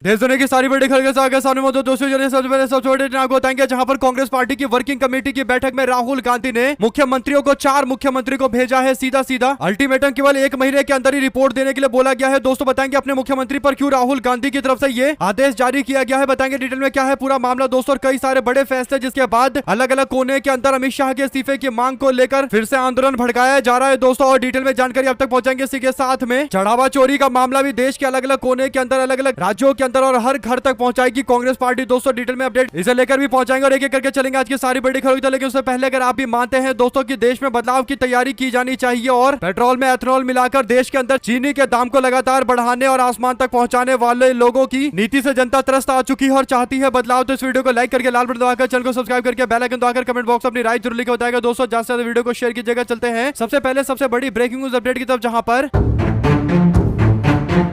देश दुनिया की सारी बड़ी खबरें के साथ सामने मौजूद दोस्तों, चलिए सबसे पहले सब छोटे आपको बताएंगे जहां पर कांग्रेस पार्टी की वर्किंग कमेटी की बैठक में राहुल गांधी ने मुख्यमंत्रियों को 4 मुख्यमंत्री को भेजा है सीधा सीधा अल्टीमेटम। केवल 1 महीने के अंदर ही रिपोर्ट देने के लिए बोला गया है। दोस्तों बताएंगे अपने मुख्यमंत्री पर क्यों राहुल गांधी की तरफ से ये आदेश जारी किया गया है, बताएंगे डिटेल में क्या है पूरा मामला दोस्तों। और कई सारे बड़े फैसले जिसके बाद अलग अलग कोने के अंदर अमित शाह के इस्तीफे की मांग को लेकर फिर से आंदोलन भड़काया जा रहा है दोस्तों। और डिटेल में जानकारी अब तक पहुंचाएंगे। इसी के साथ में चढ़ावा चोरी का मामला भी देश के अलग अलग कोने के अंदर, अलग अलग राज्यों के अंदर और हर घर पहुंचाएगी कांग्रेस पार्टी दोस्तों। डिटेल में अपडेट इसे लेकर भी पहुंचाएंगे और एक एक करके चलेंगे आज की सारी बड़ी खबरें। लेकिन उससे पहले अगर आप भी मानते हैं दोस्तों कि देश में बदलाव की तैयारी की जानी चाहिए और पेट्रोल में एथेनॉल मिलाकर देश के अंदर चीनी के दाम को लगातार बढ़ाने और आसमान तक पहुंचाने वाले लोगों की नीति से जनता त्रस्त आ चुकी है और चाहती है बदलाव, तो इस वीडियो को लाइक करके लाल बटन दबाकर चैनल को सब्सक्राइब करके बेल आइकन दबाकर कमेंट बॉक्स अपनी राय जरूर लिखकर बताएगा दोस्तों। ज्यादा से ज्यादा वीडियो को शेयर कीजिएगा। चलते हैं सबसे पहले सबसे बड़ी ब्रेकिंग न्यूज अपडेट की तरफ, जहां पर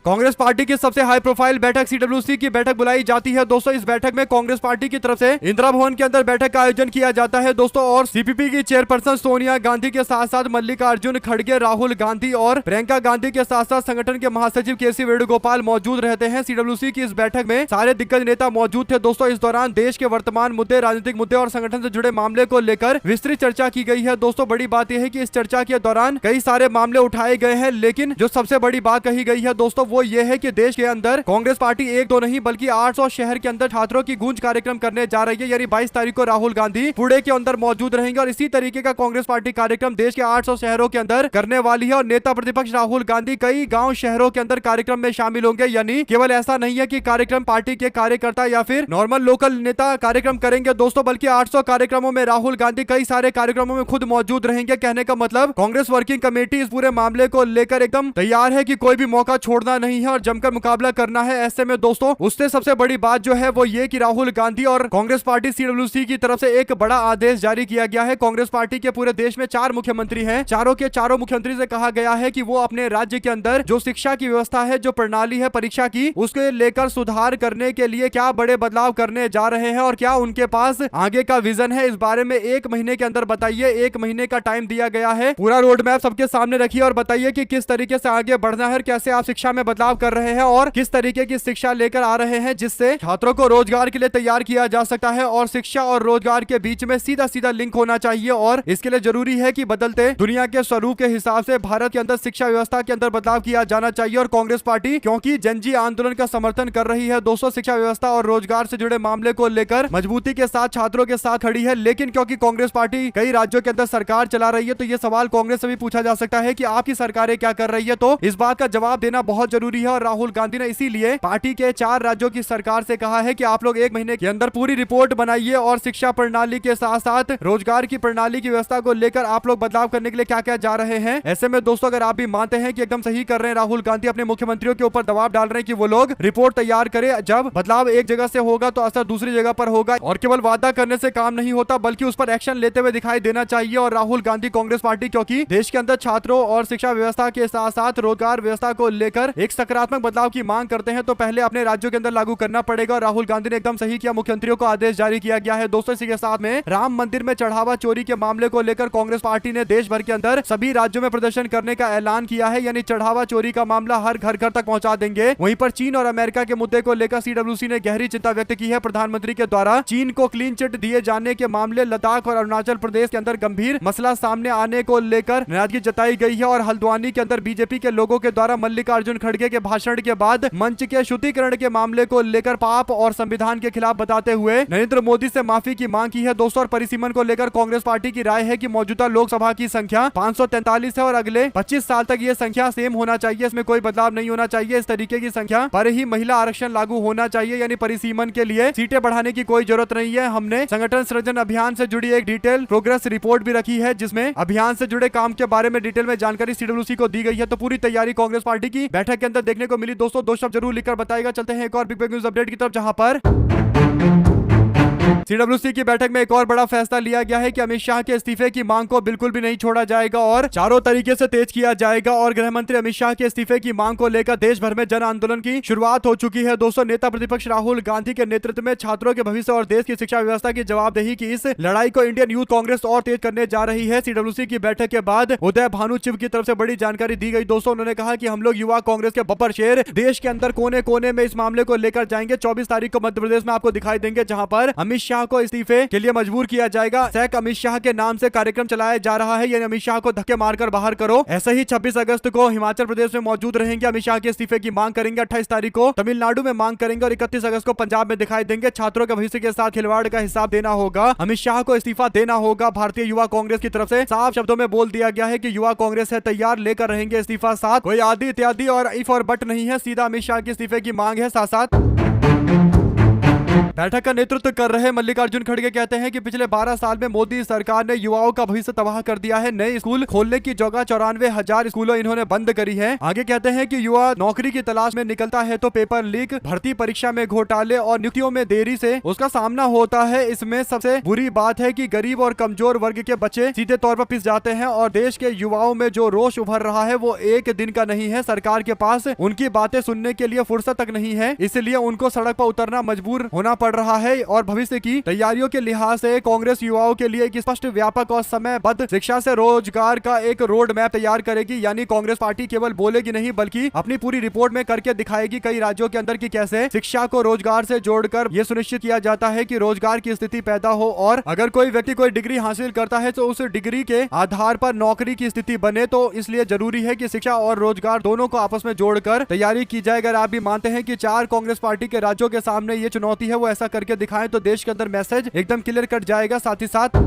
कांग्रेस पार्टी की सबसे हाई प्रोफाइल बैठक सीडब्ल्यूसी की बैठक बुलाई जाती है दोस्तों। इस बैठक में कांग्रेस पार्टी की तरफ से इंदिरा भवन के अंदर बैठक का आयोजन किया जाता है दोस्तों। और सीपीपी की चेयरपर्सन सोनिया गांधी के साथ साथ मल्लिकार्जुन खड़गे, राहुल गांधी और प्रियंका गांधी के साथ साथ संगठन के महासचिव केसी वेणुगोपाल मौजूद रहते हैं। सीडब्ल्यूसी की इस बैठक में सारे दिग्गज नेता मौजूद थे दोस्तों। इस दौरान देश के वर्तमान मुद्दे, राजनीतिक मुद्दे और संगठन से जुड़े मामले को लेकर विस्तृत चर्चा की गई है दोस्तों। बड़ी बात यह है कि इस चर्चा के दौरान कई सारे मामले उठाए गए हैं, लेकिन जो सबसे बड़ी बात कही गई है दोस्तों वो ये है कि देश के अंदर कांग्रेस पार्टी एक दो नहीं बल्कि 800 शहर के अंदर छात्रों की गूंज कार्यक्रम करने जा रही है। यानी 22 तारीख को राहुल गांधी पुणे के अंदर मौजूद रहेंगे और इसी तरीके का कांग्रेस पार्टी कार्यक्रम देश के 800 शहरों के अंदर करने वाली है। और नेता प्रतिपक्ष राहुल गांधी कई गांव शहरों के अंदर कार्यक्रम में शामिल होंगे। यानी केवल ऐसा नहीं है कि कार्यक्रम पार्टी के कार्यकर्ता या फिर नॉर्मल लोकल नेता कार्यक्रम करेंगे दोस्तों, बल्कि 800 कार्यक्रमों में राहुल गांधी कई सारे कार्यक्रमों में खुद मौजूद रहेंगे। कहने का मतलब कांग्रेस वर्किंग कमेटी इस पूरे मामले को लेकर एकदम तैयार है कि कोई भी मौका छोड़ना नहीं है और जमकर मुकाबला करना है। ऐसे में दोस्तों उससे सबसे बड़ी बात जो है वो ये कि राहुल गांधी और कांग्रेस पार्टी सीडब्ल्यूसी की तरफ से एक बड़ा आदेश जारी किया गया है। कांग्रेस पार्टी के पूरे देश में 4 मुख्यमंत्री हैं। चारों के चारों मुख्यमंत्री से कहा गया है कि वो अपने राज्य के अंदर जो शिक्षा की व्यवस्था है, जो प्रणाली है परीक्षा की, उसके लेकर सुधार करने के लिए क्या बड़े बदलाव करने जा रहे हैं और क्या उनके पास आगे का विजन है, इस बारे में 1 महीने के अंदर बताइए। 1 महीने का टाइम दिया गया है। पूरा रोड मैप सबके सामने रखिए और बताइए कि किस तरीके से आगे बढ़ना है, कैसे आप शिक्षा में बदलाव कर रहे हैं और किस तरीके की शिक्षा लेकर आ रहे हैं जिससे छात्रों को रोजगार के लिए तैयार किया जा सकता है। और शिक्षा और रोजगार के बीच में सीधा सीधा लिंक होना चाहिए और इसके लिए जरूरी है कि बदलते दुनिया के स्वरूप के हिसाब से भारत के अंदर शिक्षा व्यवस्था के अंदर बदलाव किया जाना चाहिए। और कांग्रेस पार्टी क्योंकि जनजी आंदोलन का समर्थन कर रही है दोस्तों, शिक्षा व्यवस्था और रोजगार से जुड़े मामले को लेकर मजबूती के साथ छात्रों के साथ खड़ी है। लेकिन क्योंकि कांग्रेस पार्टी कई राज्यों के अंदर सरकार चला रही है, तो यह सवाल कांग्रेस से भी पूछा जा सकता है कि आपकी सरकारें क्या कर रही है। तो इस बात का जवाब देना बहुत जरूरी है और राहुल गांधी ने इसीलिए पार्टी के 4 राज्यों की सरकार से कहा है कि आप लोग 1 महीने के अंदर पूरी रिपोर्ट बनाइए और शिक्षा प्रणाली के साथ साथ रोजगार की प्रणाली की व्यवस्था को लेकर आप लोग बदलाव करने के लिए क्या क्या जा रहे हैं। ऐसे में दोस्तों अगर आप भी मानते हैं कि एकदम सही कर रहे हैं राहुल गांधी, अपने मुख्यमंत्रियों के ऊपर दबाव डाल रहे हैं कि वो लोग रिपोर्ट तैयार करें। जब बदलाव एक जगह से होगा तो असर दूसरी जगह पर होगा और केवल वादा करने से काम नहीं होता बल्कि उस पर एक्शन लेते हुए दिखाई देना चाहिए। और राहुल गांधी कांग्रेस पार्टी क्योंकि देश के अंदर छात्रों और शिक्षा व्यवस्था के साथ साथ रोजगार व्यवस्था को लेकर एक सकारात्मक बदलाव की मांग करते हैं, तो पहले अपने राज्यों के अंदर लागू करना पड़ेगा। और राहुल गांधी ने एकदम सही किया, मुख्यमंत्रियों को आदेश जारी किया गया है दोस्तों। इसी के साथ में राम मंदिर में चढ़ावा चोरी के मामले को लेकर कांग्रेस पार्टी ने देश भर के अंदर सभी राज्यों में प्रदर्शन करने का ऐलान किया है। यानी चढ़ावा चोरी का मामला हर घर घर तक पहुंचा देंगे। वहीं पर चीन और अमेरिका के मुद्दे को लेकर सीडब्ल्यूसी ने गहरी चिंता व्यक्त की है। प्रधानमंत्री के द्वारा चीन को क्लीन चिट दिए जाने के मामले, लद्दाख और अरुणाचल प्रदेश के अंदर गंभीर मसला सामने आने को लेकर नाराजगी जताई गई है। और हल्द्वानी के अंदर बीजेपी के लोगों के द्वारा मल्लिकार्जुन खड़गे के भाषण के बाद मंच के शुद्धिकरण के मामले को लेकर पाप और संविधान के खिलाफ बताते हुए नरेंद्र मोदी से माफी की मांग की है दोस्तों। और परिसीमन को लेकर कांग्रेस पार्टी की राय है कि मौजूदा लोकसभा की संख्या 543 है और अगले 25 साल तक ये संख्या सेम होना चाहिए, इसमें कोई बदलाव नहीं होना चाहिए। इस तरीके की संख्या पर ही महिला आरक्षण लागू होना चाहिए। यानी परिसीमन के लिए सीटें बढ़ाने की कोई जरूरत नहीं है। हमने संगठन सृजन अभियान से जुड़ी एक डिटेल प्रोग्रेस रिपोर्ट भी रखी है जिसमें अभियान से जुड़े काम के बारे में डिटेल में जानकारी सीडब्ल्यूसी को दी गई है। तो पूरी तैयारी कांग्रेस पार्टी की बैठक के अंदर देखने को मिली दोस्तों। 2 शब्द जरूर लिखकर बताएगा। चलते हैं एक और बिग न्यूज अपडेट की तरफ, जहां पर सीडब्ल्यूसी की बैठक में एक और बड़ा फैसला लिया गया है कि अमित शाह के इस्तीफे की मांग को बिल्कुल भी नहीं छोड़ा जाएगा और चारों तरीके से तेज किया जाएगा। और गृह मंत्री अमित शाह के इस्तीफे की मांग को लेकर देश भर में जन आंदोलन की शुरुआत हो चुकी है। दोस्तों, नेता प्रतिपक्ष राहुल गांधी के नेतृत्व में छात्रों के भविष्य और देश की शिक्षा व्यवस्था की जवाबदेही की इस लड़ाई को इंडियन यूथ कांग्रेस और तेज करने जा रही है। सीडब्ल्यूसी की बैठक के बाद उदय भानु चिव की तरफ से बड़ी जानकारी दी गई। दोस्तों, उन्होंने कहा कि हम लोग युवा कांग्रेस के बब्बर शेर देश के अंदर कोने कोने में इस मामले को लेकर जाएंगे। 24 तारीख को मध्य प्रदेश में आपको दिखाई देंगे, जहां पर अमित शाह को इस्तीफे के लिए मजबूर किया जाएगा। सैक अमित शाह के नाम से कार्यक्रम चलाया जा रहा है, यानी अमित शाह को धक्के मारकर बाहर करो। ऐसे ही 26 अगस्त को हिमाचल प्रदेश में मौजूद रहेंगे, अमित शाह के इस्तीफे की मांग करेंगे। 28 तारीख को तमिलनाडु में मांग करेंगे और 31 अगस्त को पंजाब में दिखाई देंगे। छात्रों के भविष्य के साथ खिलवाड़ का हिसाब देना होगा, अमित शाह को इस्तीफा देना होगा। भारतीय युवा कांग्रेस की तरफ से साफ शब्दों में बोल दिया गया है कि युवा कांग्रेस है तैयार, लेकर रहेंगे इस्तीफा साथ। कोई आदि इत्यादि और इफ और बट नहीं है, सीधा अमित शाह के इस्तीफे की मांग है। साथ साथ बैठक का नेतृत्व कर रहे मल्लिकार्जुन खड़गे कहते हैं कि पिछले 12 साल में मोदी सरकार ने युवाओं का भविष्य तबाह कर दिया है। नए स्कूल खोलने की जगह 94,000 स्कूलों इन्होंने बंद करी है। आगे कहते हैं कि युवा नौकरी की तलाश में निकलता है तो पेपर लीक, भर्ती परीक्षा में घोटाले और नियुक्तियों में देरी से उसका सामना होता है। इसमें सबसे बुरी बात है कि गरीब और कमजोर वर्ग के बच्चे सीधे तौर पर पिस जाते हैं और देश के युवाओं में जो रोष उभर रहा है वो एक दिन का नहीं है। सरकार के पास उनकी बातें सुनने के लिए फुर्सत तक नहीं है, इसलिए उनको सड़क पर उतरना मजबूर होना पड़ रहा है। और भविष्य की तैयारियों के लिहाज से कांग्रेस युवाओं के लिए एक स्पष्ट, व्यापक और समयबद्ध शिक्षा से रोजगार का एक रोड मैप तैयार करेगी। यानी कांग्रेस पार्टी केवल बोलेगी नहीं बल्कि अपनी पूरी रिपोर्ट में करके दिखाएगी कई राज्यों के अंदर की कैसे शिक्षा को रोजगार से जोड़कर यह सुनिश्चित किया जाता है कि रोजगार की स्थिति पैदा हो और अगर कोई व्यक्ति कोई डिग्री हासिल करता है तो उस डिग्री के आधार पर नौकरी की स्थिति बने। तो इसलिए जरूरी है कि शिक्षा और रोजगार दोनों को आपस में जोड़कर तैयारी की जाए। अगर आप भी मानते हैं कि 4 कांग्रेस पार्टी के राज्यों के सामने ये चुनौती है, वो ऐसा करके दिखाएं तो देश के अंदर मैसेज एकदम क्लियर कट जाएगा। साथ ही साथ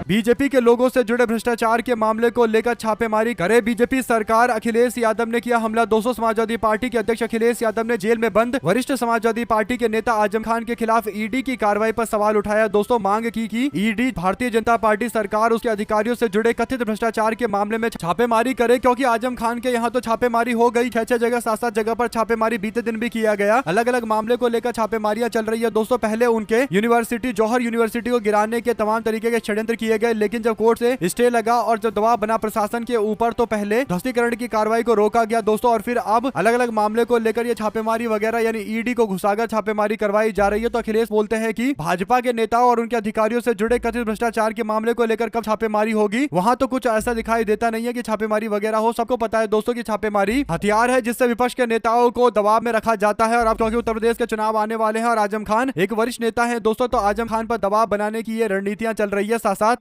बीजेपी के लोगों से जुड़े भ्रष्टाचार के मामले को लेकर छापेमारी करे बीजेपी सरकार। अखिलेश यादव ने किया हमला। 200 समाजवादी पार्टी के अध्यक्ष अखिलेश यादव ने जेल में बंद वरिष्ठ समाजवादी पार्टी के नेता आजम खान के खिलाफ ईडी की कार्रवाई पर सवाल उठाया। दोस्तों, मांग की कि ईडी भारतीय जनता पार्टी सरकार उसके अधिकारियों से जुड़े कथित भ्रष्टाचार के मामले में छापेमारी करे, क्योंकि आजम खान के यहाँ तो छापेमारी हो गई, 6 जगह 7 जगह पर छापेमारी बीते दिन भी किया गया। अलग अलग मामले को लेकर छापेमारियां चल रही है। दोस्तों, पहले उनके यूनिवर्सिटी जौहर यूनिवर्सिटी को गिराने के तमाम तरीके के षड्यंत्र किए गए, लेकिन जब कोर्ट से स्टे लगा और जब दबाव बना प्रशासन के ऊपर तो पहले ध्वस्तीकरण की कार्रवाई को रोका गया दोस्तों, और फिर अब अलग अलग मामले को लेकर ये छापेमारी वगैरह यानी ईडी को घुसाकर छापेमारी करवाई जा रही है। तो अखिलेश बोलते हैं कि भाजपा के नेताओं और उनके अधिकारियों से जुड़े कथित भ्रष्टाचार के मामले को लेकर कब छापेमारी होगी, वहां तो कुछ ऐसा दिखाई देता नहीं है कि छापेमारी वगैरह हो। सबको पता है दोस्तों की छापेमारी हथियार है जिससे विपक्ष के नेताओं को दबाव में रखा जाता है। और अब क्योंकि उत्तर प्रदेश के चुनाव आने वाले हैं और आजम खान एक वरिष्ठ नेता है दोस्तों, तो आजम खान पर दबाव बनाने की ये रणनीतियां चल रही है। साथ साथ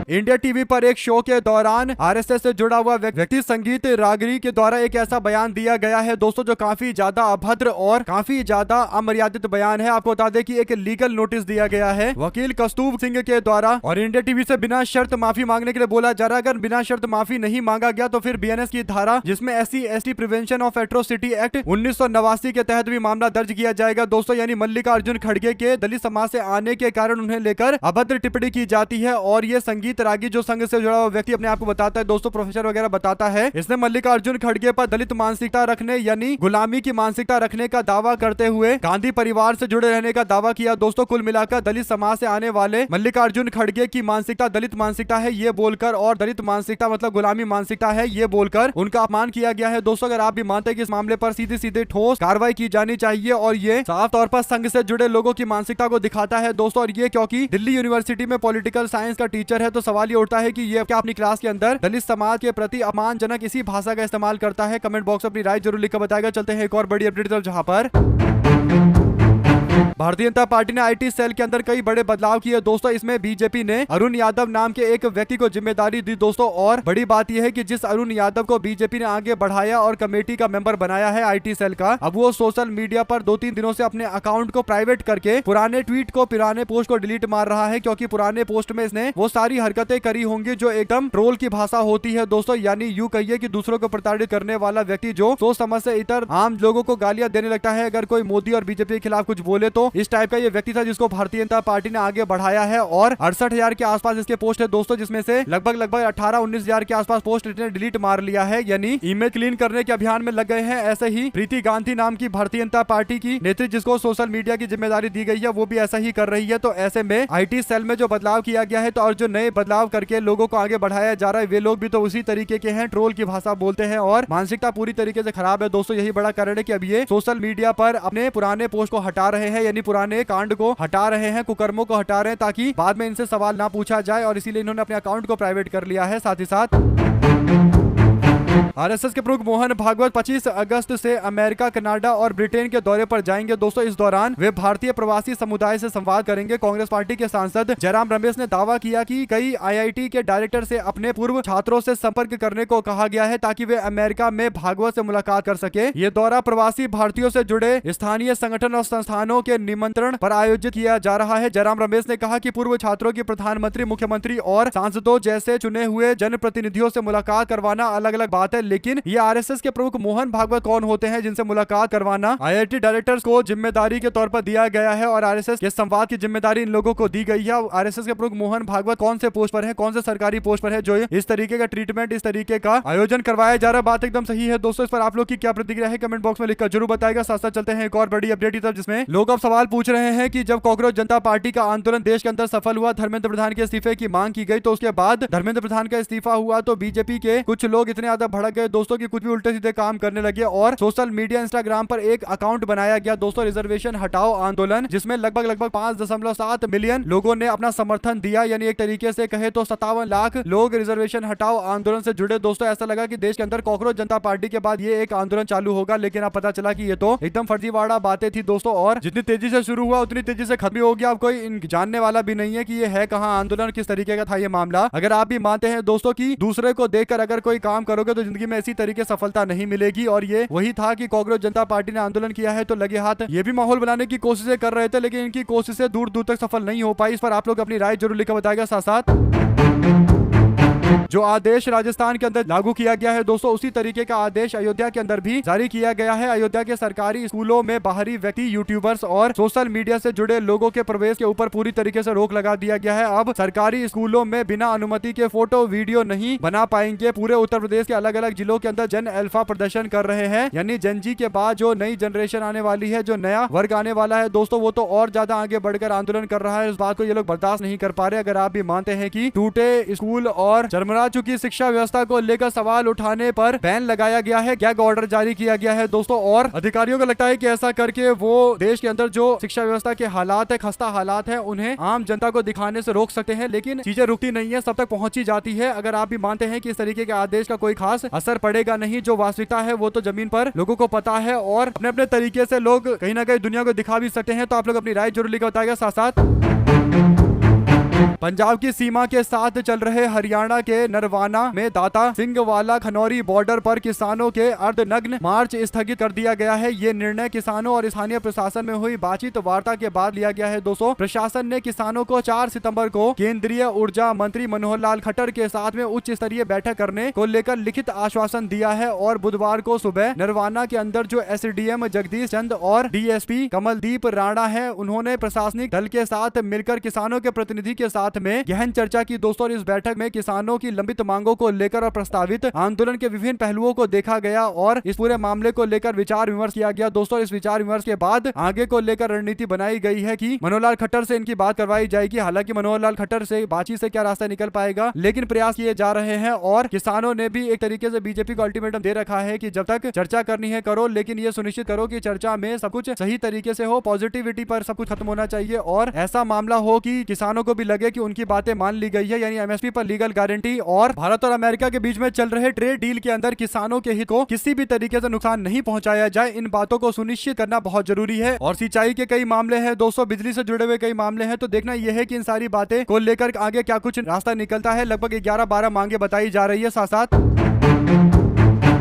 इंडिया टीवी पर एक शो के दौरान आरएसएस से जुड़ा हुआ व्यक्ति संगीत रागिनी के द्वारा एक ऐसा बयान दिया गया है दोस्तों जो काफी ज्यादा अभद्र और काफी ज्यादा अमर्यादित बयान है। आपको बता दें कि एक लीगल नोटिस दिया गया है वकील कस्तूर सिंह के द्वारा और इंडिया टीवी से बिना शर्त माफी मांगने के लिए बोला जा रहा है। अगर बिना शर्त माफी नहीं मांगा गया तो फिर बीएनएस की धारा जिसमें SC/ST prevention of atrocity act 1989 के तहत भी मामला दर्ज किया जाएगा दोस्तों। यानी मल्लिकार्जुन खड़गे के दलित समाज से आने के कारण उन्हें लेकर अभद्र टिप्पणी की जाती है। और ये संगीत रागी जो संघ से जुड़ा हुआ व्यक्ति अपने आप को बताता है दोस्तों, प्रोफेसर वगैरह बताता है, इसने मल्लिकार्जुन खड़गे पर दलित मानसिकता रखने यानी गुलामी की मानसिकता रखने का दावा करते हुए गांधी परिवार से जुड़े रहने का दावा किया दोस्तों। कुल मिलाकर दलित समाज से आने वाले मल्लिकार्जुन खड़गे की मानसिकता दलित मानसिकता है ये बोलकर और दलित मानसिकता मतलब गुलामी मानसिकता है ये बोलकर उनका अपमान किया गया है दोस्तों। अगर आप भी मानते हैं कि इस मामले पर सीधे सीधे ठोस कार्रवाई की जानी चाहिए और ये साफ तौर पर संघ से जुड़े लोगों की मानसिकता को दिखाता है दोस्तों। और ये क्योंकि दिल्ली यूनिवर्सिटी में पॉलिटिकल साइंस का टीचर है तो सवाल ये उठता है कि ये क्या अपनी क्लास के अंदर दलित समाज के प्रति अपमानजनक इसी भाषा का इस्तेमाल करता है। कमेंट बॉक्स में अपनी राय जरूर लिखकर बताएगा। चलते हैं एक और बड़ी अपडेट तरफ जहां पर भारतीय जनता पार्टी ने आईटी सेल के अंदर कई बड़े बदलाव किए दोस्तों। इसमें बीजेपी ने अरुण यादव नाम के एक व्यक्ति को जिम्मेदारी दी दोस्तों। और बड़ी बात यह है कि जिस अरुण यादव को बीजेपी ने आगे बढ़ाया और कमेटी का मेंबर बनाया है आईटी सेल का, अब वो सोशल मीडिया पर 2-3 दिनों से अपने अकाउंट को प्राइवेट करके पुराने ट्वीट को पुराने पोस्ट को डिलीट मार रहा है, क्योंकि पुराने पोस्ट में इसने वो सारी हरकतें करी होंगी जो एकदम ट्रोल की भाषा होती है दोस्तों। यानी यूं कहिए कि दूसरों को प्रताड़ित करने वाला व्यक्ति जो सोच समझ से इतर आम लोगों को गालियां देने लगता है। अगर कोई मोदी और बीजेपी के खिलाफ कुछ बोले देखेंगे तो इस टाइप का ये व्यक्ति था जिसको भारतीय जनता पार्टी ने आगे बढ़ाया है और 68,000 के आसपास इसके पोस्ट है दोस्तों, जिसमें से लगभग 18-19,000 के आसपास पोस्ट इसने डिलीट मार लिया है, यानी इमेज क्लीन करने के अभियान में लग गए हैं। ऐसे ही प्रीति गांधी नाम की भारतीय जनता पार्टी की नेत्री जिसको सोशल मीडिया की जिम्मेदारी दी गई है वो भी ऐसा ही कर रही है। तो ऐसे में IT सेल में जो बदलाव किया गया है तो और जो नए बदलाव करके लोगों को आगे बढ़ाया जा रहा है वे लोग भी तो उसी तरीके के हैं, ट्रोल की भाषा बोलते हैं और मानसिकता पूरी तरीके से खराब है दोस्तों। यही बड़ा कारण है कि अब ये सोशल मीडिया पर अपने पुराने पोस्ट को हटा रहे हैं, यानी पुराने कांड को हटा रहे हैं, कुकर्मों को हटा रहे हैं ताकि बाद में इनसे सवाल ना पूछा जाए और इसीलिए इन्होंने अपने अकाउंट को प्राइवेट कर लिया है। साथ ही साथ RSS के प्रमुख मोहन भागवत 25 अगस्त से अमेरिका, कनाडा और ब्रिटेन के दौरे पर जाएंगे दोस्तों। इस दौरान वे भारतीय प्रवासी समुदाय से संवाद करेंगे। कांग्रेस पार्टी के सांसद जयराम रमेश ने दावा किया कि कई IIT के डायरेक्टर से अपने पूर्व छात्रों से संपर्क करने को कहा गया है ताकि वे अमेरिका में भागवत से मुलाकात कर सके। ये दौरा प्रवासी भारतीयों से जुड़े स्थानीय संगठन और संस्थानों के निमंत्रण पर आयोजित किया जा रहा है। जयराम रमेश ने कहा कि पूर्व छात्रों की प्रधानमंत्री, मुख्यमंत्री और सांसदों जैसे चुने हुए जनप्रतिनिधियों से मुलाकात करवाना अलग अलग बात है, लेकिन ये RSS के प्रमुख मोहन भागवत कौन होते हैं जिनसे मुलाकात करवाना IIT डायरेक्टर्स को जिम्मेदारी के तौर पर दिया गया है और RSS के संवाद की जिम्मेदारी इन लोगों को दी गई है। RSS के प्रमुख मोहन भागवत कौन से पोस्ट पर है, कौन से सरकारी पोस्ट पर है जो इस तरीके का ट्रीटमेंट, इस तरीके का आयोजन करवाया जा रहा है? बात एकदम सही है दोस्तों। इस पर आप लोग की क्या प्रतिक्रिया है कमेंट बॉक्स में लिखकर जरूर बताएगा। साथ साथ चलते हैं एक और बड़ी अपडेट की तरफ, जिसमें लोग अब सवाल पूछ रहे हैं कि जब कांग्रेस जनता पार्टी का आंदोलन देश के अंदर सफल हुआ, धर्मेंद्र प्रधान के इस्तीफे की मांग की गई, तो उसके बाद धर्मेंद्र प्रधान का इस्तीफा हुआ तो बीजेपी के कुछ लोग इतने ज्यादा भड़क गए दोस्तों की कुछ भी उल्टे सीधे काम करने लगे और सोशल मीडिया इंस्टाग्राम पर एक अकाउंट बनाया गया दोस्तों, रिजर्वेशन हटाओ आंदोलन, जिसमें लगभग 5.7 मिलियन लोगों ने अपना समर्थन दिया। यानी एक तरीके से कहे तो 57 लाख लोग रिजर्वेशन हटाओ आंदोलन से जुड़े दोस्तों। ऐसा लगा कि देश के अंदर कांग्रेस जनता पार्टी के बाद ये एक आंदोलन चालू होगा, लेकिन अब पता चला कि ये तो एकदम फर्जीवाड़ा बातें थी दोस्तों और जितनी तेजी से शुरू हुआ उतनी तेजी से खत्म हो गया। अब कोई जानने वाला भी नहीं है कि ये है कहां आंदोलन, किस तरीके का था ये मामला। अगर आप भी मानते हैं दोस्तों कि दूसरे को देखकर अगर कोई काम करोगे तो जिंदगी में इसी तरीके सफलता नहीं मिलेगी और ये वही था कि कांग्रेस जनता पार्टी ने आंदोलन किया है तो लगे हाथ ये भी माहौल बनाने की कोशिशें कर रहे थे, लेकिन इनकी कोशिशें दूर दूर तक सफल नहीं हो पाई। इस पर आप लोग अपनी राय जरूर लिखकर बताएगा। साथ साथ जो आदेश राजस्थान के अंदर लागू किया गया है दोस्तों, उसी तरीके का आदेश अयोध्या के अंदर भी जारी किया गया है। अयोध्या के सरकारी स्कूलों में बाहरी व्यक्ति, यूट्यूबर्स और सोशल मीडिया से जुड़े लोगों के प्रवेश के ऊपर पूरी तरीके से रोक लगा दिया गया है। अब सरकारी स्कूलों में बिना अनुमति के फोटो वीडियो नहीं बना पाएंगे। पूरे उत्तर प्रदेश के अलग अलग जिलों के अंदर जन अल्फा प्रदर्शन कर रहे हैं, यानी जनजी के बाद जो नई जनरेशन आने वाली है, जो नया वर्ग आने वाला है दोस्तों, वो तो और ज्यादा आगे बढ़कर आंदोलन कर रहा है। इस बात को ये लोग बर्दाश्त नहीं कर पा रहे। अगर आप भी मानते हैं कि टूटे स्कूल और चरमरा चुकी शिक्षा व्यवस्था को लेकर सवाल उठाने पर बैन लगाया गया है, गैग ऑर्डर जारी किया गया है दोस्तों, और अधिकारियों को लगता है कि ऐसा करके वो देश के अंदर जो शिक्षा व्यवस्था के हालात है, खस्ता हालात है, उन्हें आम जनता को दिखाने से रोक सकते हैं। लेकिन चीजें रुकती नहीं है, सब तक पहुंची जाती है। अगर आप भी मानते हैं कि इस तरीके के आदेश का कोई खास असर पड़ेगा नहीं, जो वास्तविकता है वो तो जमीन पर लोगों को पता है और अपने अपने तरीके से लोग कहीं ना कहीं दुनिया को दिखा भी सकते हैं। तो आप लोग अपनी राय जरूर लिखकर बताइएगा। साथ साथ पंजाब की सीमा के साथ चल रहे हरियाणा के नरवाना में दाता सिंहवाला खनौरी बॉर्डर पर किसानों के अर्धनग्न मार्च स्थगित कर दिया गया है। ये निर्णय किसानों और स्थानीय प्रशासन में हुई बातचीत वार्ता के बाद लिया गया है दोस्तों। प्रशासन ने किसानों को 4 सितंबर को केंद्रीय ऊर्जा मंत्री मनोहर लाल खट्टर के साथ में उच्च स्तरीय बैठक करने को लेकर लिखित आश्वासन दिया है और बुधवार को सुबह नरवाना के अंदर जो SDM जगदीश चंद और DSP कमलदीप राणा है, उन्होंने प्रशासनिक दल के साथ मिलकर किसानों के प्रतिनिधि के साथ में गहन चर्चा की दोस्तों। और इस बैठक में किसानों की लंबित मांगों को लेकर और प्रस्तावित आंदोलन के विभिन्न पहलुओं को देखा गया और इस पूरे मामले को लेकर विचार विमर्श किया गया दोस्तों। इस विचार विमर्श के बाद आगे को लेकर रणनीति बनाई गई है कि मनोहर लाल खट्टर से इनकी बात करवाई जाएगी। हालांकि मनोहर लाल खट्टर से बातचीत से क्या रास्ता निकल पाएगा, लेकिन प्रयास किए जा रहे हैं और किसानों ने भी एक तरीके से बीजेपी को अल्टीमेटम दे रखा है कि जब तक चर्चा करनी है करो, लेकिन ये सुनिश्चित करो कि चर्चा में सब कुछ सही तरीके से हो, पॉजिटिविटी पर सब कुछ खत्म होना चाहिए और ऐसा मामला हो कि किसानों को भी लगे कि उनकी बातें मान ली गई है। यानी MSP पर लीगल गारंटी और भारत और अमेरिका के बीच में चल रहे ट्रेड डील के अंदर किसानों के हित को किसी भी तरीके से नुकसान नहीं पहुंचाया जाए, इन बातों को सुनिश्चित करना बहुत जरूरी है। और सिंचाई के कई मामले हैं दोस्तों, बिजली से जुड़े हुए कई मामले हैं, तो देखना यह है कि इन सारी बातें को लेकर आगे क्या कुछ रास्ता निकलता है। लगभग 11-12 मांगे बताई जा रही है। साथ साथ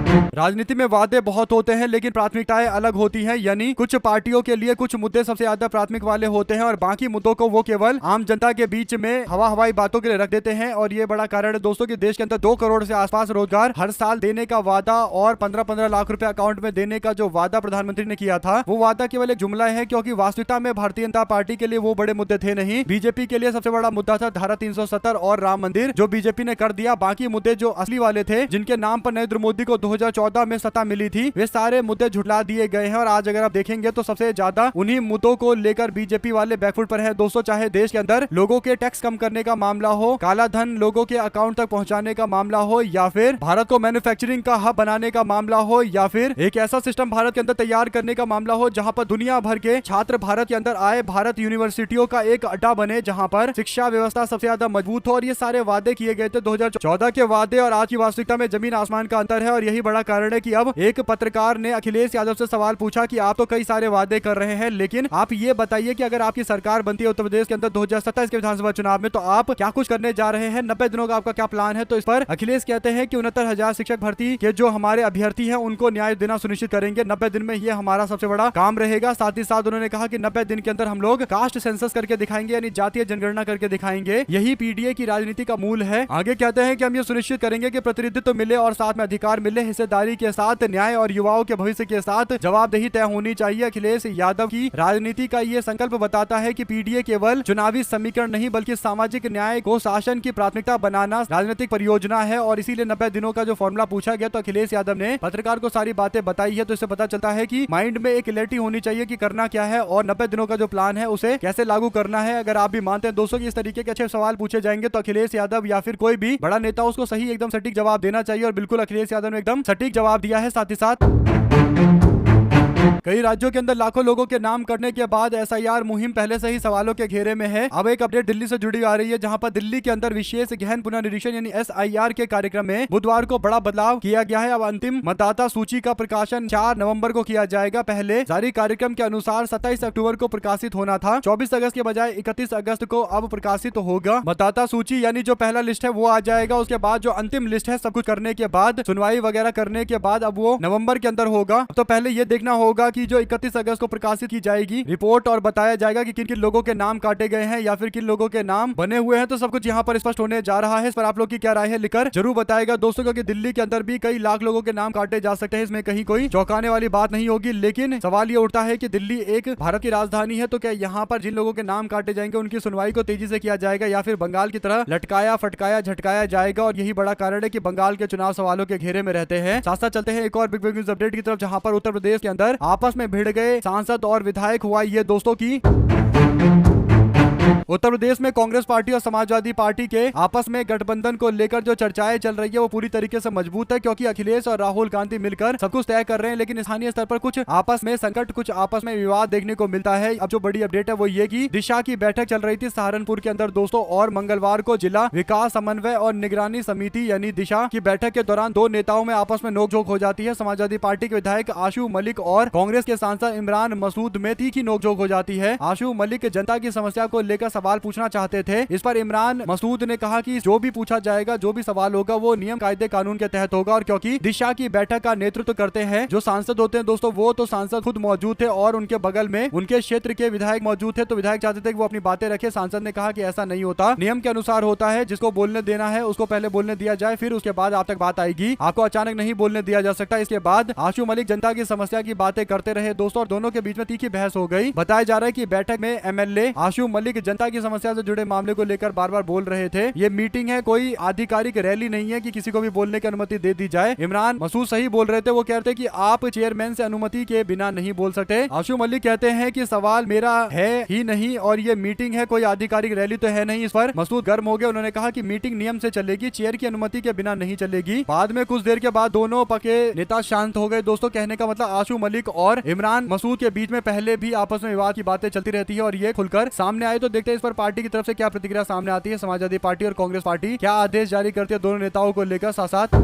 राजनीति में वादे बहुत होते हैं लेकिन प्राथमिकताएं अलग होती हैं, यानी कुछ पार्टियों के लिए कुछ मुद्दे सबसे ज्यादा प्राथमिक वाले होते हैं और बाकी मुद्दों को वो केवल आम जनता के बीच में हवाई बातों के लिए रख देते हैं। और ये बड़ा कारण है दोस्तों कि देश के अंदर 2 करोड़ से आसपास रोजगार हर साल देने का वादा और 15-15 लाख रुपए अकाउंट में देने का जो वादा प्रधानमंत्री ने किया था, वो वादा केवल एक जुमला है, क्योंकि वास्तविकता में भारतीय जनता पार्टी के लिए वो बड़े मुद्दे थे नहीं। बीजेपी के लिए सबसे बड़ा मुद्दा था धारा 370 और राम मंदिर, जो बीजेपी ने कर दिया। बाकी मुद्दे जो असली वाले थे, जिनके नाम पर नरेंद्र मोदी को 2014 में सत्ता मिली थी, वे सारे मुद्दे झुठला दिए गए हैं। और आज अगर आप देखेंगे तो सबसे ज्यादा उन्हीं मुद्दों को लेकर बीजेपी वाले बैकफुट पर हैं दोस्तों। चाहे देश के अंदर लोगों के टैक्स कम करने का मामला हो, काला धन लोगों के अकाउंट तक पहुंचाने का मामला हो, या फिर भारत को मैन्युफैक्चरिंग का हब बनाने का मामला हो, या फिर एक ऐसा सिस्टम भारत के अंदर तैयार करने का मामला हो जहां पर दुनिया भर के छात्र भारत के अंदर आए, भारत यूनिवर्सिटियों का एक अड्डा बने जहां पर शिक्षा व्यवस्था सबसे ज्यादा मजबूत हो। और ये सारे वादे किए गए थे 2014 के वादे, और आज की वास्तविकता में जमीन आसमान का अंतर है। और यही बड़ा कारण है कि अब एक पत्रकार ने अखिलेश यादव से सवाल पूछा कि आप तो कई सारे वादे कर रहे हैं, लेकिन आप ये बताइए कि अगर आपकी सरकार बनती है उत्तर प्रदेश के अंदर 2027 के विधानसभा चुनाव में, तो आप क्या कुछ करने जा रहे हैं? 90 दिनों का आपका क्या प्लान है? तो इस पर अखिलेश कहते हैं कि 69,000 शिक्षक भर्ती के जो हमारे अभ्यर्थी हैं उनको न्याय देना सुनिश्चित करेंगे। 90 दिन में ये हमारा सबसे बड़ा काम रहेगा। साथ ही साथ उन्होंने कहा कि 90 दिन के अंदर हम लोग कास्ट सेंसस करके दिखाएंगे, यानी जातीय जनगणना करके दिखाएंगे। यही पीडीए की राजनीति का मूल है। आगे कहते हैं कि हम ये सुनिश्चित करेंगे कि प्रतिनिधित्व मिले और साथ में अधिकार मिले, हिस्सेदारी के साथ न्याय और युवाओं के भविष्य के साथ जवाबदेही तय होनी चाहिए। अखिलेश यादव की राजनीति का ये संकल्प बताता है कि पीडीए केवल चुनावी समीकरण नहीं बल्कि सामाजिक न्याय को शासन की प्राथमिकता बनाना राजनीतिक परियोजना है। और इसीलिए 90 दिनों का जो फॉर्मूला पूछा गया तो अखिलेश यादव ने पत्रकार को सारी बातें बताई है। तो इससे पता चलता है कि माइंड में एक क्लैरिटी होनी चाहिए कि करना क्या है और 90 दिनों का जो प्लान है उसे कैसे लागू करना है। अगर आप भी मानते हैं दोस्तों कि इस तरीके के अच्छे सवाल पूछे जाएंगे तो अखिलेश यादव या फिर कोई भी बड़ा नेता उसको सही एकदम सटीक जवाब देना चाहिए। और बिल्कुल अखिलेश यादव ने एकदम सटीक जवाब दिया है। साथ ही साथ कई राज्यों के अंदर लाखों लोगों के नाम करने के बाद एसआईआर मुहिम पहले से ही सवालों के घेरे में है। अब एक अपडेट दिल्ली से जुड़ी आ रही है, जहां पर दिल्ली के अंदर विशेष गहन पुनर्निरीक्षण यानी एसआईआर के कार्यक्रम में बुधवार को बड़ा बदलाव किया गया है। अब अंतिम मतदाता सूची का प्रकाशन 4 नवंबर को किया जाएगा। पहले जारी कार्यक्रम के अनुसार 27 अक्टूबर को प्रकाशित होना था, 24 अगस्त के बजाय 31 अगस्त को अब प्रकाशित होगा। मतदाता सूची यानी जो पहला लिस्ट है वो आ जाएगा। उसके बाद जो अंतिम लिस्ट है सब कुछ करने के बाद, सुनवाई वगैरह करने के बाद अब वो नवंबर के अंदर होगा। तो पहले ये देखना होगा कि जो 31 अगस्त को प्रकाशित की जाएगी रिपोर्ट और बताया जाएगा कि किन किन लोगों के नाम काटे गए हैं या फिर किन लोगों के नाम बने हुए हैं। तो सब कुछ यहाँ पर स्पष्ट होने जा रहा है। इस पर आप लोग की क्या राय है लिखकर जरूर बताएगा दोस्तों, क्योंकि दिल्ली के अंदर भी कई लाख लोगों के नाम काटे जा सकते हैं। इसमें कहीं कोई चौंकाने वाली बात नहीं होगी। लेकिन सवाल ये उठता है कि दिल्ली एक भारत की राजधानी है, तो क्या यहाँ पर जिन लोगों के नाम काटे जाएंगे उनकी सुनवाई को तेजी से किया जाएगा या फिर बंगाल की तरह लटकाया फटकाया झटकाया जाएगा? और यही बड़ा कारण है कि बंगाल के चुनाव सवालों के घेरे में रहते हैं। साथ साथ चलते हैं एक और बिग न्यूज अपडेट की तरफ, जहां पर उत्तर प्रदेश के अंदर आपस में भिड़ गए सांसद और विधायक हुआ ये दोस्तों की उत्तर प्रदेश में कांग्रेस पार्टी और समाजवादी पार्टी के आपस में गठबंधन को लेकर जो चर्चाएं चल रही है वो पूरी तरीके से मजबूत है, क्योंकि अखिलेश और राहुल गांधी मिलकर सब कुछ तय कर रहे हैं। लेकिन स्थानीय स्तर पर कुछ आपस में संकट, कुछ आपस में विवाद देखने को मिलता है। अब जो बड़ी अपडेट है वो ये कि दिशा की बैठक चल रही थी सहारनपुर के अंदर दोस्तों, और मंगलवार को जिला विकास समन्वय और निगरानी समिति यानी दिशा की बैठक के दौरान 2 नेताओं में आपस में नोकझोंक हो जाती है। समाजवादी पार्टी के विधायक आशु मलिक और कांग्रेस के सांसद इमरान मसूद में तीखी नोकझोंक हो जाती है। आशु मलिक जनता की समस्या को लेकर सवाल पूछना चाहते थे। इस पर इमरान मसूद ने कहा कि जो भी पूछा जाएगा, जो भी सवाल होगा वो नियम कायदे कानून के तहत होगा। और क्योंकि दिशा की बैठक का नेतृत्व करते हैं जो सांसद होते हैं दोस्तों, वो तो सांसद खुद मौजूद थे और उनके बगल में उनके क्षेत्र के विधायक मौजूद थे। तो विधायक चाहते थे कि वो अपनी बातें रखे। सांसद ने कहा कि ऐसा नहीं होता, नियम के अनुसार होता है। जिसको बोलने देना है उसको पहले बोलने दिया जाए, फिर उसके बाद आप तक बात आएगी। आपको अचानक नहीं बोलने दिया जा सकता। इसके बाद आशु मलिक जनता की समस्या की बातें करते रहे दोस्तों, और दोनों के बीच में तीखी बहस हो गई। बताया जा रहा है कि बैठक में एमएलए आशु मलिक जनता की समस्या से जुड़े मामले को लेकर बार बार बोल रहे थे। ये मीटिंग है, कोई आधिकारिक रैली नहीं है कि किसी को भी बोलने की अनुमति दे दी जाए। इमरान मसूद सही बोल रहे थे। वो कहते कि आप चेयरमैन से अनुमति के बिना नहीं बोल सकते। आशु मलिक कहते हैं कि सवाल मेरा है ही नहीं और ये मीटिंग है, कोई आधिकारिक रैली तो है नहीं। इस पर मसूद गर्म हो गए। उन्होंने कहा कि मीटिंग नियम से चलेगी, चेयर की अनुमति के बिना नहीं चलेगी। बाद में कुछ देर के बाद दोनों पके नेता शांत हो गए दोस्तों। कहने का मतलब आशु मलिक और इमरान मसूद के बीच में पहले भी आपस में विवाद की बातें चलती रहती है और ये खुलकर सामने आए। तो देखते हैं इस पर पार्टी की तरफ से क्या प्रतिक्रिया सामने आती है। समाजवादी पार्टी और कांग्रेस पार्टी क्या आदेश जारी करती है दोनों नेताओं को लेकर। साथ साथ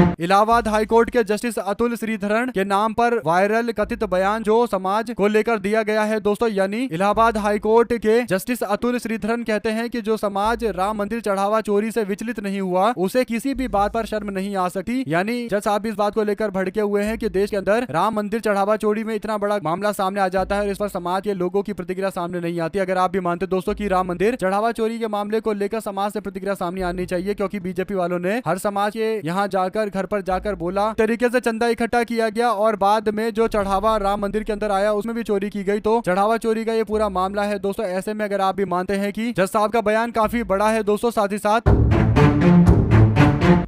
इलाहाबाद हाईकोर्ट के जस्टिस अतुल श्रीधरन के नाम पर वायरल कथित बयान जो समाज को लेकर दिया गया है दोस्तों, यानी इलाहाबाद हाईकोर्ट के जस्टिस अतुल श्रीधरन कहते हैं कि जो समाज राम मंदिर चढ़ावा चोरी से विचलित नहीं हुआ उसे किसी भी बात पर शर्म नहीं आ सकती। यानी जज साहब इस बात को लेकर भड़के हुए हैं कि देश के अंदर राम मंदिर चढ़ावा चोरी में इतना बड़ा मामला सामने आ जाता है और इस पर समाज के लोगों की प्रतिक्रिया सामने नहीं आती। अगर आप भी मानते दोस्तों कि राम मंदिर चढ़ावा चोरी के मामले को लेकर समाज से प्रतिक्रिया सामने आनी चाहिए, क्योंकि बीजेपी वालों ने हर समाज के यहाँ जाकर घर पर जाकर बोला तरीके से चंदा इकट्ठा किया गया और बाद में जो चढ़ावा राम मंदिर के अंदर आया उसमें भी चोरी की गई। तो चढ़ावा चोरी का ये पूरा मामला है दोस्तों। ऐसे में अगर आप भी मानते हैं कि जज साहब का बयान काफी बड़ा है दोस्तों, साथ ही साथ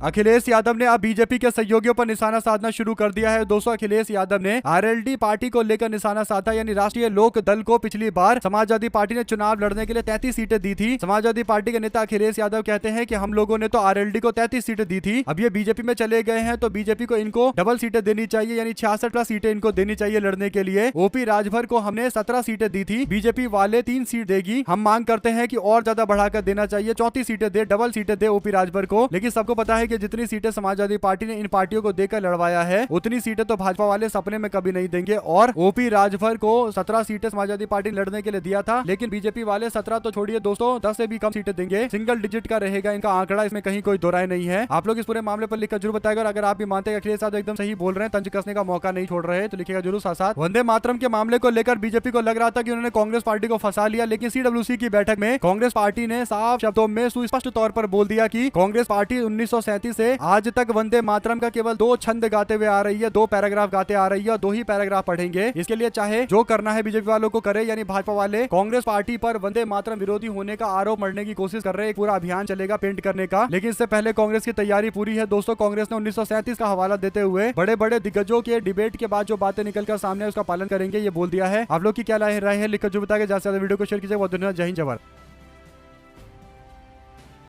अखिलेश यादव ने अब बीजेपी के सहयोगियों पर निशाना साधना शुरू कर दिया है दोस्तों। अखिलेश यादव ने आरएलडी पार्टी को लेकर निशाना साधा, यानी राष्ट्रीय लोक दल को पिछली बार समाजवादी पार्टी ने चुनाव लड़ने के लिए 33 सीटें दी थी। समाजवादी पार्टी के नेता अखिलेश यादव कहते हैं कि हम लोगों ने तो आरएलडी को 33 सीटें दी थी, अब ये बीजेपी में चले गए हैं तो बीजेपी को इनको डबल सीटें देनी चाहिए, यानी 66+ सीटें इनको देनी चाहिए लड़ने के लिए। ओपी राजभर को हमने 17 सीटें दी थी, बीजेपी वाले 3 सीट देगी। हम मांग करते हैं कि और ज्यादा बढ़ाकर देना चाहिए, 34 सीटें दे, डबल सीटें दे ओपी राजभर को। लेकिन सबको पता है कि जितनी सीटें समाजवादी पार्टी ने इन पार्टियों को देकर लड़वाया है उतनी सीटें तो भाजपा वाले सपने में कभी नहीं देंगे। और ओपी राजभर को 17 सीटें समाजवादी पार्टी लड़ने के लिए दिया था, लेकिन बीजेपी वाले 17 तो छोड़िए दोस्तों 10 से भी कम सीटें देंगे। सिंगल डिजिट का रहेगा इनका आंकड़ा, इसमें कहीं कोई दो राय नहीं है। आप लोग इस पूरे मामले पर लिखकर जरूर बताएगा। अगर आप भी मानते हैं अखिलेश यादव एकदम सही बोल रहे हैं, तंज कसने का मौका नहीं छोड़ रहे, तो लिखिएगा जरूर। साथ वंदे मातरम के मामले को लेकर बीजेपी को लग रहा था कि उन्होंने कांग्रेस पार्टी को फंसा लिया, लेकिन सीडब्ल्यूसी की बैठक में कांग्रेस पार्टी ने साफ शब्दों में सुस्पष्ट तौर पर बोल दिया कि कांग्रेस पार्टी 1937 से आज तक वंदे मातरम का केवल 2 छंद गाते हुए आ रही है, 2 पैराग्राफ गाते आ रही है और 2 ही पैराग्राफ पढ़ेंगे। इसके लिए चाहे जो करना है बीजेपी वालों को करे, यानी भाजपा वाले कांग्रेस पार्टी पर वंदे मातरम विरोधी होने का आरोप मढ़ने की कोशिश कर रहे हैं। एक पूरा अभियान चलेगा पेंट करने का, लेकिन इससे पहले कांग्रेस की तैयारी पूरी है दोस्तों। कांग्रेस ने 1937 का हवाला देते हुए बड़े बड़े दिग्गजों के डिबेट के बाद जो बातें निकलकर सामने उसका पालन करेंगे ये बोल दिया है। आप लोग की क्या राय है लिखकर जो बताएगा। ज्यादा वीडियो को शेयर कीजिए। बहुत धन्यवाद। जय हिंद जय भारत।